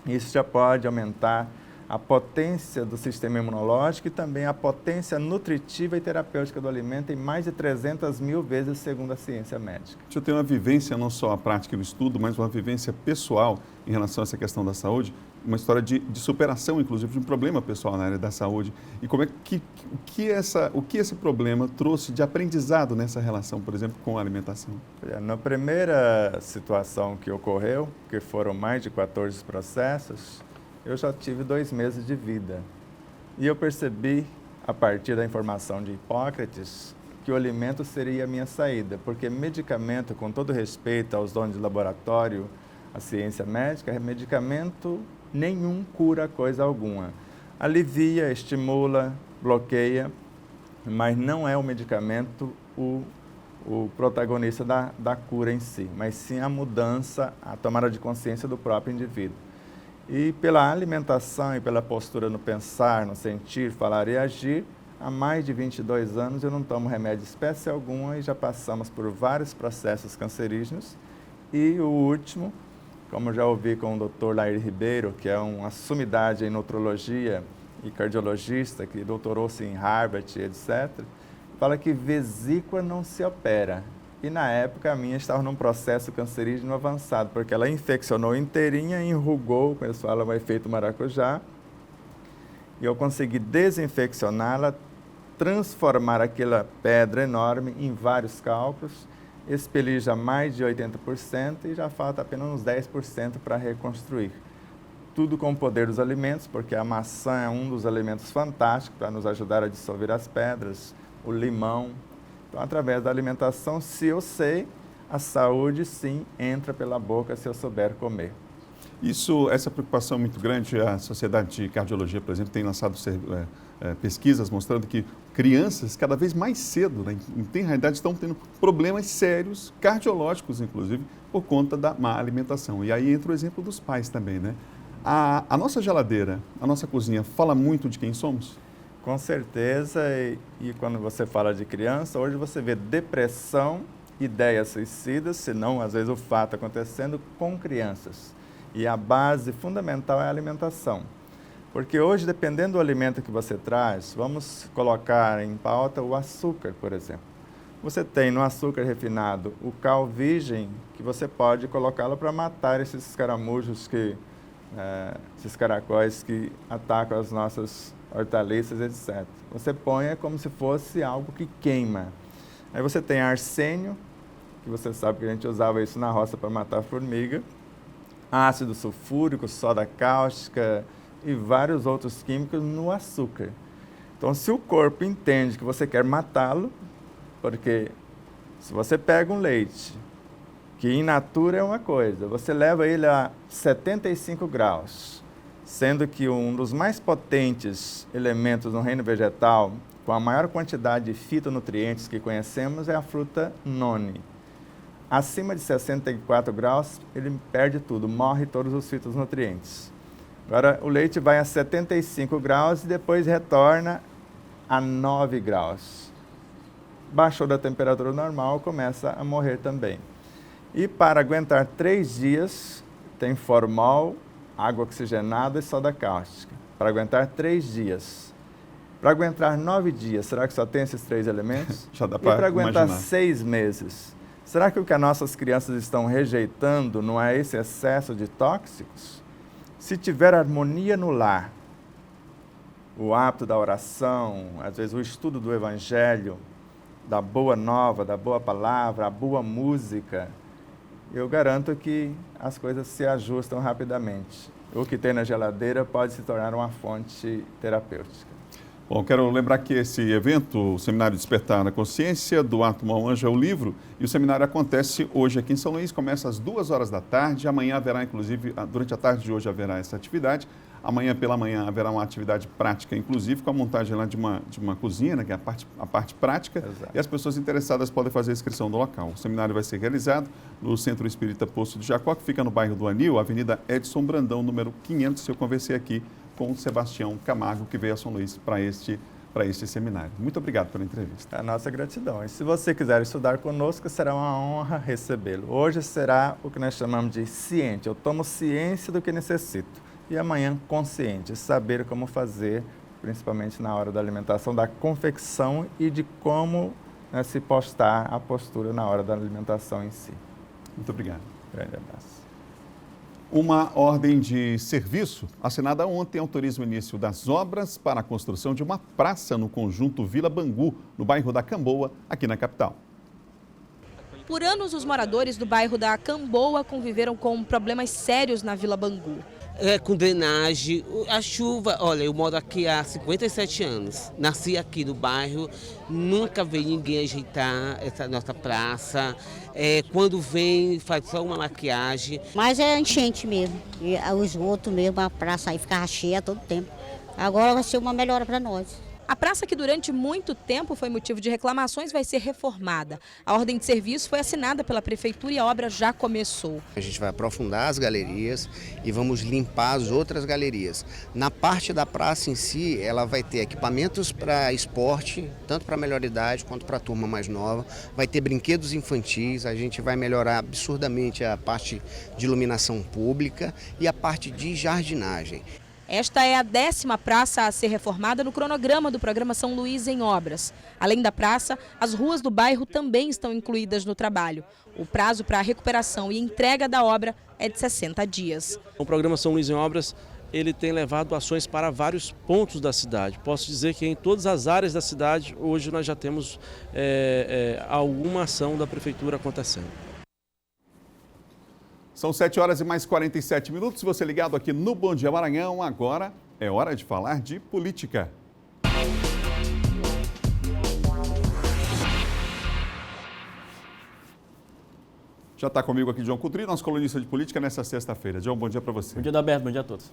isso já pode aumentar a potência do sistema imunológico e também a potência nutritiva e terapêutica do alimento em mais de 300 mil vezes, segundo a ciência médica. Eu tenho uma vivência, não só a prática e o estudo, mas uma vivência pessoal em relação a essa questão da saúde, uma história de superação, inclusive, de um problema pessoal na área da saúde. E como é o que esse problema trouxe de aprendizado nessa relação, por exemplo, com a alimentação? Na primeira situação que ocorreu, que foram mais de 14 processos, eu já tive 2 meses de vida. E eu percebi, a partir da informação de Hipócrates, que o alimento seria a minha saída, porque medicamento, com todo respeito aos donos de laboratório, à ciência médica, medicamento nenhum cura coisa alguma. Alivia, estimula, bloqueia, mas não é o medicamento o protagonista da cura em si, mas sim a mudança, a tomada de consciência do próprio indivíduo. E pela alimentação e pela postura no pensar, no sentir, falar e agir, há mais de 22 anos eu não tomo remédio de espécie alguma e já passamos por vários processos cancerígenos. E o último, como já ouvi com o Dr. Lair Ribeiro, que é uma sumidade em nutrologia e cardiologista, que doutorou-se em Harvard, etc., fala que vesícula não se opera. E na época a minha estava num processo cancerígeno avançado, porque ela infeccionou inteirinha, enrugou, como eles falam, o efeito maracujá, e eu consegui desinfeccioná-la, transformar aquela pedra enorme em vários cálculos, expelir já mais de 80% e já falta apenas uns 10% para reconstruir. Tudo com o poder dos alimentos, porque a maçã é um dos alimentos fantásticos para nos ajudar a dissolver as pedras, o limão. Então, através da alimentação, se eu sei, a saúde sim entra pela boca se eu souber comer. Essa preocupação é muito grande. A Sociedade de Cardiologia, por exemplo, tem lançado pesquisas mostrando que crianças, cada vez mais cedo, né, em realidade, estão tendo problemas sérios, cardiológicos, inclusive, por conta da má alimentação. E aí entra o exemplo dos pais também, né? A nossa geladeira, a nossa cozinha, fala muito de quem somos? Com certeza, e quando você fala de criança, hoje você vê depressão, ideias suicidas, se não, às vezes, o fato acontecendo com crianças. E a base fundamental é a alimentação. Porque hoje, dependendo do alimento que você traz, vamos colocar em pauta o açúcar, por exemplo. Você tem no açúcar refinado o cal virgem, que você pode colocá-lo para matar esses escaramujos, esses caracóis que atacam as nossas hortaliças, etc. Você põe como se fosse algo que queima. Aí você tem arsênio, que você sabe que a gente usava isso na roça para matar formiga, ácido sulfúrico, soda cáustica e vários outros químicos no açúcar. Então, se o corpo entende que você quer matá-lo, porque se você pega um leite, que in natura é uma coisa, você leva ele a 75 graus, sendo que um dos mais potentes elementos no reino vegetal, com a maior quantidade de fitonutrientes que conhecemos, é a fruta noni. Acima de 64 graus, ele perde tudo, morre todos os fitonutrientes. Agora, o leite vai a 75 graus e depois retorna a 9 graus. Baixou da temperatura normal, começa a morrer também. E para aguentar 3 dias, tem formol, água oxigenada e soda cáustica. Para aguentar 3 dias. Para aguentar 9 dias, será que só tem esses 3 elementos? Já dá para aguentar imaginar. 6 meses. Será que o que as nossas crianças estão rejeitando não é esse excesso de tóxicos? Se tiver harmonia no lar, o hábito da oração, às vezes o estudo do evangelho, da boa nova, da boa palavra, a boa música, eu garanto que as coisas se ajustam rapidamente. O que tem na geladeira pode se tornar uma fonte terapêutica. Bom, quero lembrar que esse evento, o Seminário Despertar na Consciência, do Átomo ao Anjo, é o livro, e o seminário acontece hoje aqui em São Luís, começa às 2 horas da tarde, amanhã haverá, inclusive, durante a tarde de hoje haverá essa atividade, Amanhã pela manhã haverá uma atividade prática, inclusive com a montagem lá de uma cozinha, né, que é a parte prática. Exato. E as pessoas interessadas podem fazer a inscrição no local. O seminário vai ser realizado no Centro Espírita Poço de Jacó, que fica no bairro do Anil, Avenida Edson Brandão, número 500. Eu conversei aqui com o Sebastião Camargo, que veio a São Luís para este seminário. Muito obrigado pela entrevista. A nossa gratidão. E se você quiser estudar conosco, será uma honra recebê-lo. Hoje será o que nós chamamos de ciente. Eu tomo ciência do que necessito. E amanhã, consciente, saber como fazer, principalmente na hora da alimentação, da confecção e de como se postar a postura na hora da alimentação em si. Muito obrigado. Grande abraço. Uma ordem de serviço assinada ontem autoriza o início das obras para a construção de uma praça no conjunto Vila Bangu, no bairro da Camboa, aqui na capital. Por anos, os moradores do bairro da Camboa conviveram com problemas sérios na Vila Bangu. Com drenagem, a chuva, olha, eu moro aqui há 57 anos, nasci aqui no bairro, nunca veio ninguém ajeitar essa nossa praça, quando vem faz só uma maquiagem. Mas é enchente mesmo, e o esgoto mesmo, a praça aí ficava cheia todo tempo, agora vai ser uma melhora para nós. A praça, que durante muito tempo foi motivo de reclamações, vai ser reformada. A ordem de serviço foi assinada pela Prefeitura e a obra já começou. A gente vai aprofundar as galerias e vamos limpar as outras galerias. Na parte da praça em si, ela vai ter equipamentos para esporte, tanto para a melhor idade quanto para a turma mais nova. Vai ter brinquedos infantis, a gente vai melhorar absurdamente a parte de iluminação pública e a parte de jardinagem. Esta é a 10ª praça a ser reformada no cronograma do programa São Luís em Obras. Além da praça, as ruas do bairro também estão incluídas no trabalho. O prazo para a recuperação e entrega da obra é de 60 dias. O programa São Luís em Obras, ele tem levado ações para vários pontos da cidade. Posso dizer que em todas as áreas da cidade, hoje nós já temos alguma ação da Prefeitura acontecendo. São 7 horas e mais 47 minutos. Você ligado aqui no Bom Dia Maranhão, agora é hora de falar de política. Já está comigo aqui John Coutry, nosso colunista de política, nessa sexta-feira. John, bom dia para você. Bom dia, Adalberto, bom dia a todos.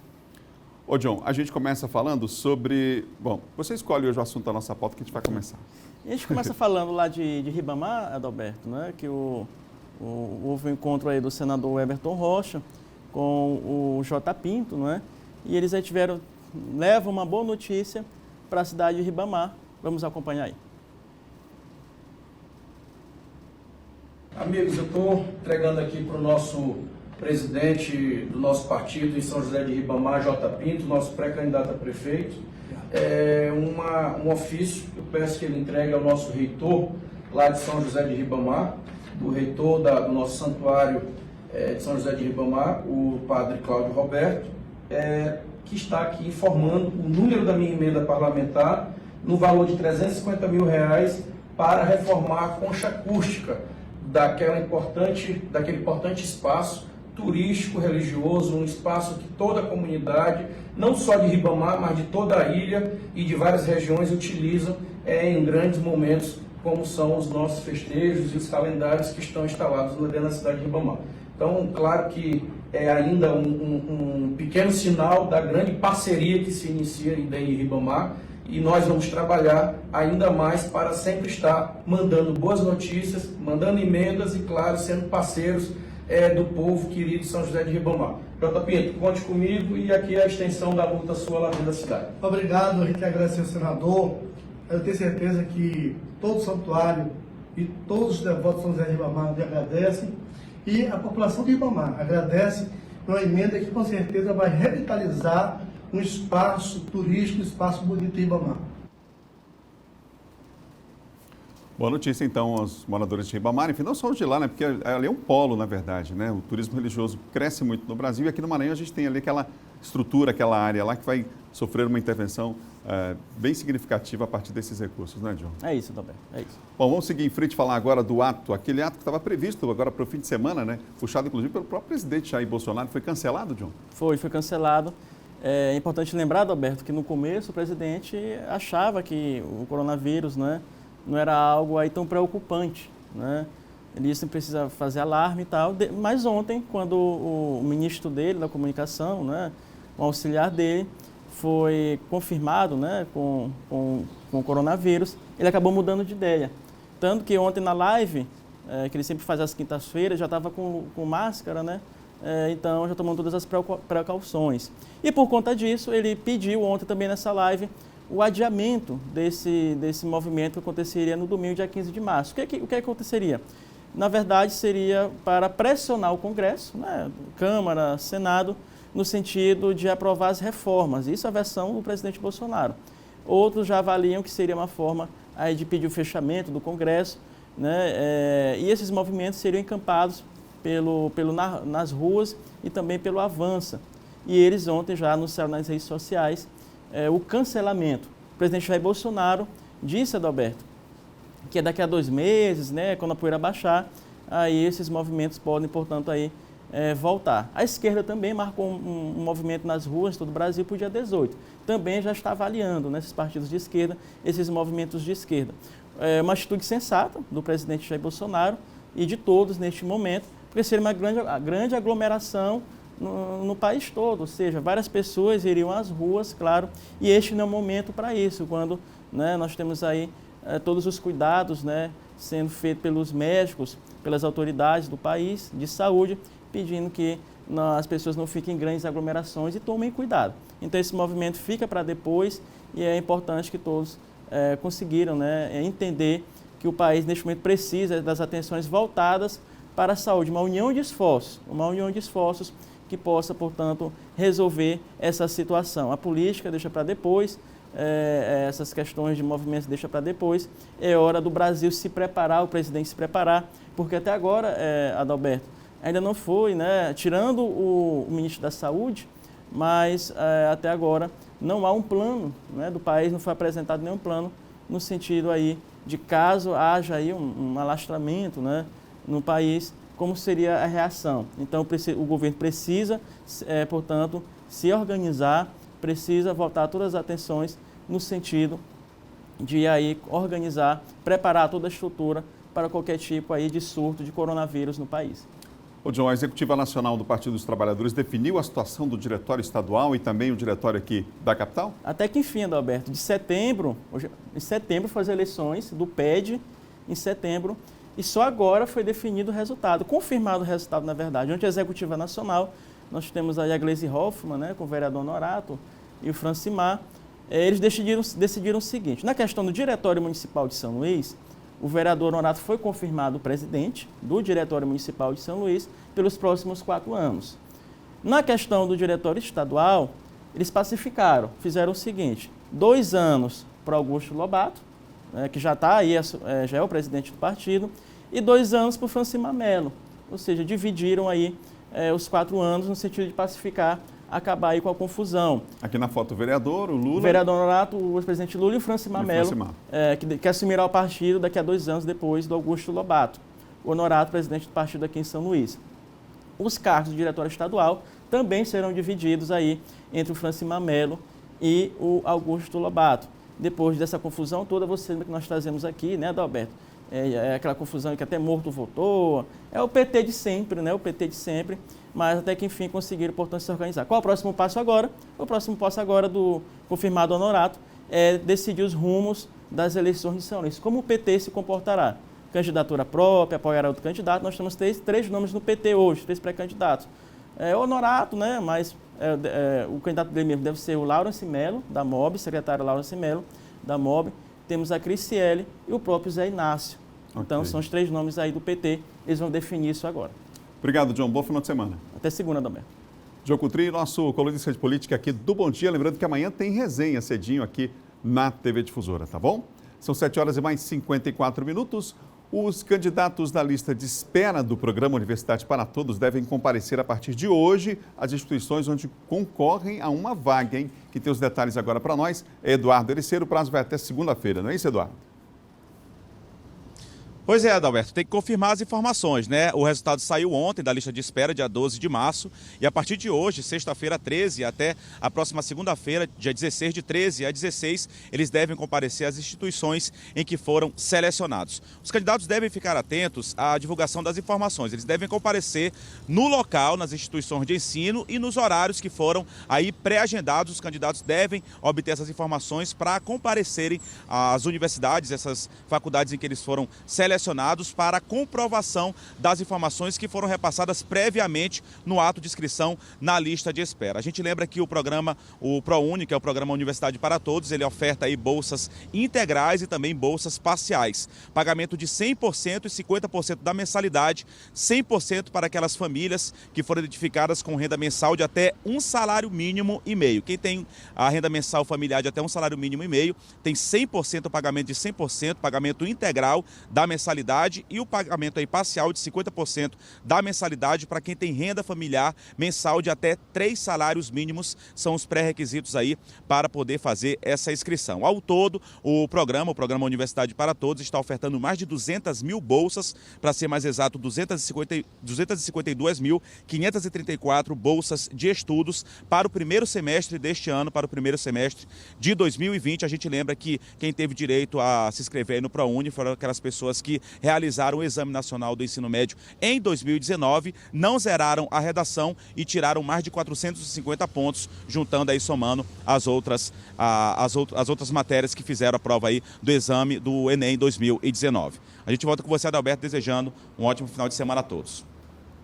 Ô John, a gente começa falando sobre... Bom, você escolhe hoje o assunto da nossa pauta que a gente vai começar. E a gente começa falando lá de Ribamar, Adalberto, né? Que houve um encontro aí do senador Everton Rocha com o J. Pinto, não é? E eles aí levam uma boa notícia para a cidade de Ribamar. Vamos acompanhar aí. Amigos, eu estou entregando aqui para o nosso presidente do nosso partido em São José de Ribamar, J. Pinto, nosso pré-candidato a prefeito, um ofício que eu peço que ele entregue ao nosso reitor lá de São José de Ribamar, do reitor do nosso santuário de São José de Ribamar, o padre Cláudio Roberto, que está aqui informando o número da minha emenda parlamentar no valor de R$350 mil para reformar a concha acústica daquele importante espaço turístico, religioso, um espaço que toda a comunidade, não só de Ribamar, mas de toda a ilha e de várias regiões utilizam em grandes momentos, como são os nossos festejos e os calendários que estão instalados dentro da cidade de Ribamar. Então, claro que é ainda um pequeno sinal da grande parceria que se inicia em Ribamar, e nós vamos trabalhar ainda mais para sempre estar mandando boas notícias, mandando emendas e, claro, sendo parceiros do povo querido de São José de Ribamar. J. Pinto, conte comigo e aqui é a extensão da luta sua lá dentro da cidade. Obrigado, a gente agradece ao senador. Eu tenho certeza que todo o santuário e todos os devotos de São José de Ribamar lhe agradecem e a população de Ribamar agradece uma emenda que com certeza vai revitalizar um espaço turístico, um espaço bonito em Ribamar. Boa notícia, então, aos moradores de Ribamar, enfim, não só os de lá, né, porque ali é um polo, na verdade, né, o turismo religioso cresce muito no Brasil e aqui no Maranhão a gente tem ali aquela estrutura, aquela área lá que vai sofrer uma intervenção bem significativa a partir desses recursos, né, John? É isso, Roberto, é isso. Bom, vamos seguir em frente e falar agora do ato, aquele ato que estava previsto agora para o fim de semana, né, puxado inclusive pelo próprio presidente Jair Bolsonaro, foi cancelado, John? Foi cancelado. É importante lembrar, Roberto, que no começo o presidente achava que o coronavírus, né, não era algo aí tão preocupante, né? Ele disse que precisa fazer alarme e tal, mas ontem, quando o ministro dele, da comunicação, né, um auxiliar dele, foi confirmado, né, com coronavírus. Ele acabou mudando de ideia. Tanto que ontem na live, que ele sempre faz às quintas-feiras, já estava com máscara, né? Então já tomando todas as precauções. E por conta disso, ele pediu ontem também nessa live o adiamento desse movimento que aconteceria no domingo, dia 15 de março. O que aconteceria? Na verdade, seria para pressionar o Congresso, né, Câmara, Senado, no sentido de aprovar as reformas. Isso é a versão do presidente Bolsonaro. Outros já avaliam que seria uma forma aí de pedir o fechamento do Congresso, né, e esses movimentos seriam encampados nas ruas e também pelo Avança. E eles ontem já anunciaram nas redes sociais o cancelamento. O presidente Jair Bolsonaro disse, Adalberto, que daqui a 2 meses, né, quando a poeira baixar, aí esses movimentos podem, portanto, aí, voltar. A esquerda também marcou um movimento nas ruas de todo o Brasil para o dia 18. Também já está avaliando, né, esses partidos de esquerda, esses movimentos de esquerda. É uma atitude sensata do presidente Jair Bolsonaro e de todos neste momento, porque seria uma grande aglomeração no país todo, ou seja, várias pessoas iriam às ruas, claro, e este não é o momento para isso, quando, né, nós temos aí todos os cuidados, né, sendo feitos pelos médicos, pelas autoridades do país de saúde, pedindo que as pessoas não fiquem em grandes aglomerações e tomem cuidado. Então esse movimento fica para depois e é importante que todos conseguiram, né, entender que o país neste momento precisa das atenções voltadas para a saúde, uma união de esforços que possa, portanto, resolver essa situação. A política deixa para depois, essas questões de movimentos deixa para depois. É hora do Brasil se preparar, o presidente se preparar, porque até agora, Adalberto, ainda não foi, né, tirando o ministro da Saúde, mas até agora não há um plano, né, do país, não foi apresentado nenhum plano no sentido aí de caso haja aí um alastramento, né, no país, como seria a reação. Então o governo precisa, portanto, se organizar, precisa voltar todas as atenções no sentido de aí organizar, preparar toda a estrutura para qualquer tipo aí de surto de coronavírus no país. O John, a Executiva Nacional do Partido dos Trabalhadores definiu a situação do diretório estadual e também o diretório aqui da capital? Até que enfim, Adalberto, em setembro foi as eleições do PED, em setembro, e só agora foi definido o resultado, confirmado o resultado, na verdade. Ontem a Executiva Nacional, nós temos aí a Gleisi Hoffmann, né, com o vereador Honorato e o Francimar, eles decidiram o seguinte: na questão do Diretório Municipal de São Luís, o vereador Honorato foi confirmado presidente do Diretório Municipal de São Luís pelos próximos 4 anos. Na questão do Diretório Estadual, eles pacificaram, fizeram o seguinte: 2 anos para Augusto Lobato, que já está aí, já é o presidente do partido, e 2 anos para o Francimar Melo, ou seja, dividiram aí os 4 anos no sentido de pacificar, acabar aí com a confusão. Aqui na foto o vereador, o Lula. O vereador Honorato, o ex-presidente Lula e o Francimar Melo, que assumirá o partido daqui a 2 anos depois do Augusto Lobato. O Honorato, presidente do partido aqui em São Luís. Os cargos do diretório estadual também serão divididos aí entre o Francimar Melo e o Augusto Lobato. Depois dessa confusão toda, você lembra que nós trazemos aqui, né, Adalberto? Aquela confusão que até morto votou, é o PT de sempre, né? O PT de sempre, mas até que enfim conseguiram, portanto, se organizar. Qual é o próximo passo agora? O próximo passo agora do confirmado Honorato é decidir os rumos das eleições de São Luís. Como o PT se comportará? Candidatura própria, apoiará outro candidato. Nós temos 3 nomes no PT hoje, 3 pré-candidatos. Honorato, né? Mas o candidato dele mesmo deve ser o Laurence Melo, da MOB, secretário Laurence Melo, da MOB. Temos a Criciele e o próprio Zé Inácio. Okay. Então, são os 3 nomes aí do PT. Eles vão definir isso agora. Obrigado, John. Bom final de semana. Até segunda, Adalberto. John Coutrinho, nosso colunista de política aqui do Bom Dia. Lembrando que amanhã tem resenha cedinho aqui na TV Difusora, tá bom? São 7 horas e mais 54 minutos. Os candidatos da lista de espera do programa Universidade para Todos devem comparecer a partir de hoje às instituições onde concorrem a uma vaga, hein? Quem tem os detalhes agora para nós é Eduardo Ericeiro. O prazo vai até segunda-feira, não é isso, Eduardo? Pois é, Adalberto, tem que confirmar as informações, né? O resultado saiu ontem da lista de espera, dia 12 de março, e a partir de hoje, sexta-feira 13, até a próxima segunda-feira, dia 16, de 13 a 16, eles devem comparecer às instituições em que foram selecionados. Os candidatos devem ficar atentos à divulgação das informações, eles devem comparecer no local, nas instituições de ensino e nos horários que foram aí pré-agendados. Os candidatos devem obter essas informações para comparecerem às universidades, essas faculdades em que eles foram selecionados, para a comprovação das informações que foram repassadas previamente no ato de inscrição na lista de espera. A gente lembra que o programa, o ProUni, que é o Programa Universidade para Todos, ele oferta aí bolsas integrais e também bolsas parciais. Pagamento de 100% e 50% da mensalidade, 100% para aquelas famílias que foram identificadas com renda mensal de até um salário mínimo e meio. Quem tem a renda mensal familiar de até um salário mínimo e meio tem 100% pagamento de 100%, pagamento integral da mensalidade e o pagamento aí parcial de 50% da mensalidade para quem tem renda familiar mensal de até 3 salários mínimos, são os pré-requisitos aí para poder fazer essa inscrição. Ao todo, o programa Universidade para Todos está ofertando mais de 200 mil bolsas, para ser mais exato, 252.534 bolsas de estudos para o primeiro semestre deste ano, para o primeiro semestre de 2020. A gente lembra que quem teve direito a se inscrever aí no ProUni foram aquelas pessoas que realizaram o Exame Nacional do Ensino Médio em 2019, não zeraram a redação e tiraram mais de 450 pontos, juntando aí, somando as outras matérias que fizeram a prova aí do exame do Enem 2019. A gente volta com você, Adalberto, desejando um ótimo final de semana a todos.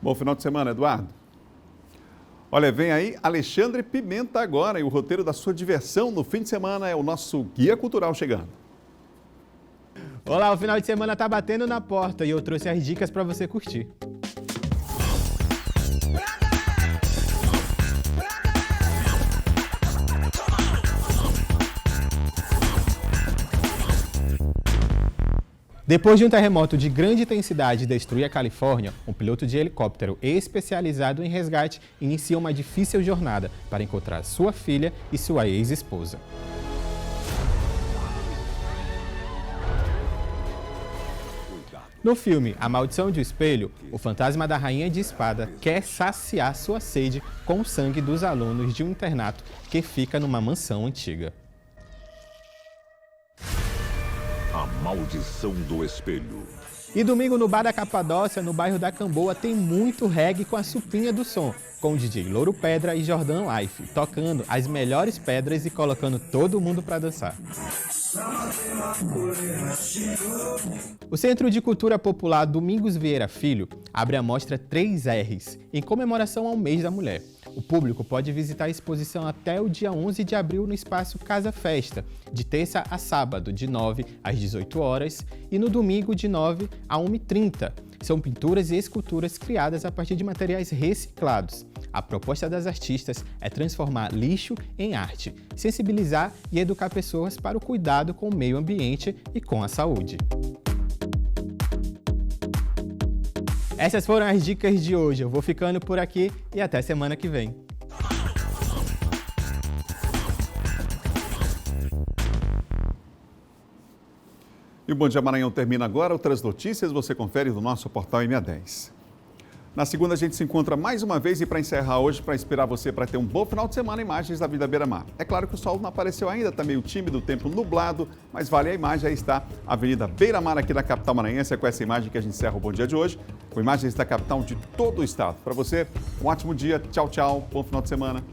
Bom final de semana, Eduardo. Olha, vem aí Alexandre Pimenta agora e o roteiro da sua diversão no fim de semana é o nosso Guia Cultural chegando. Olá, o final de semana tá batendo na porta e eu trouxe as dicas para você curtir. Depois de um terremoto de grande intensidade destruir a Califórnia, um piloto de helicóptero especializado em resgate inicia uma difícil jornada para encontrar sua filha e sua ex-esposa. No filme A Maldição do Espelho, o fantasma da Rainha de Espada quer saciar sua sede com o sangue dos alunos de um internato que fica numa mansão antiga. A Maldição do Espelho. E domingo no Bar da Capadócia, no bairro da Camboa, tem muito reggae com a Supinha do Som, com o DJ Louro Pedra e Jordan Life, tocando as melhores pedras e colocando todo mundo para dançar. O Centro de Cultura Popular Domingos Vieira Filho abre a mostra 3Rs, em comemoração ao mês da mulher. O público pode visitar a exposição até o dia 11 de abril no espaço Casa Festa, de terça a sábado, de 9 às 18 horas, e no domingo, de 9 a 1h30. São pinturas e esculturas criadas a partir de materiais reciclados. A proposta das artistas é transformar lixo em arte, sensibilizar e educar pessoas para o cuidado com o meio ambiente e com a saúde. Essas foram as dicas de hoje. Eu vou ficando por aqui e até semana que vem. E o Bom Dia Maranhão termina agora. Outras notícias você confere no nosso portal MA10. Na segunda a gente se encontra mais uma vez e para encerrar hoje, para inspirar você para ter um bom final de semana, imagens da Vida Beira-Mar. É claro que o sol não apareceu ainda, está meio tímido, o tempo nublado, mas vale a imagem, aí está a Avenida Beira-Mar aqui na capital maranhense. É com essa imagem que a gente encerra o Bom Dia de hoje, com imagens da capital de todo o estado. Para você, um ótimo dia, tchau, tchau, bom final de semana.